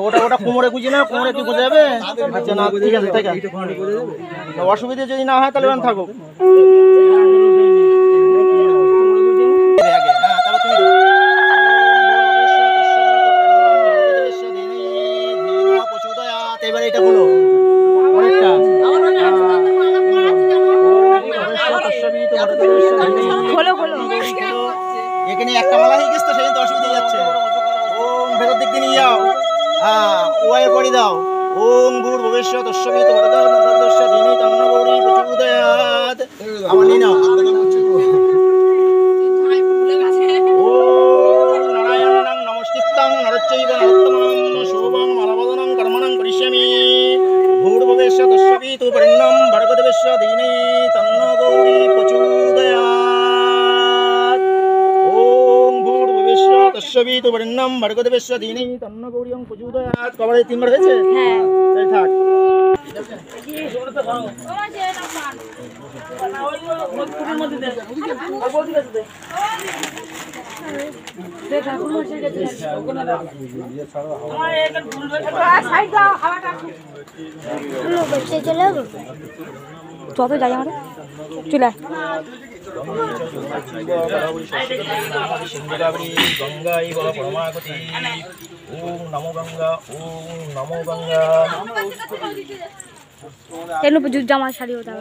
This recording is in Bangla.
ওটা কোমরে গুজি না, কোমরে কি গুজে যাবে? আচ্ছা না, ঠিক আছে, ঠিক আছে, অসুবিধা যদি না হয় তাহলে থাকুক। এবার এটা বলো অনেকটা এখানে একটা মালা হয়ে গেছে তো, সেই তো অসুবিধা যাচ্ছে। ওম ভেতর দিক দিয়ে নিয়ে যাও, ওয়াই পড়ি দাও। ওম ভূর ভবিষ্যৎ তস্যবিত বরদা নন্দস্য দিনে তন্ন গৌরী প্রচোদয়াৎ। আমার নিয়ে নাও। ওম নারায়ণং নমস্কৃত্যং নরচৈব নরোত্তমং শোভং মালবদনং কর্মণং করিষ্যামি। ভূর ভবিষ্যৎ তস্যবিত বরেণ্যং ভর্গদেবস্য দিনে তন্ন গৌরী প্রচোদয়াৎ। ওম ভূর ভবিষ্যৎ তস্যবিত বরেণ্যং ভর্গদেবস্য দিনে তন্ন গৌরী প্রচোদয়াৎ। কবারে 3 বার হয়েছে? হ্যাঁ, তাই থাক। যত যাই আমরা চলে ওম নমো গঙ্গা, ওম নমো গঙ্গা। জামা শাড়ি ওটা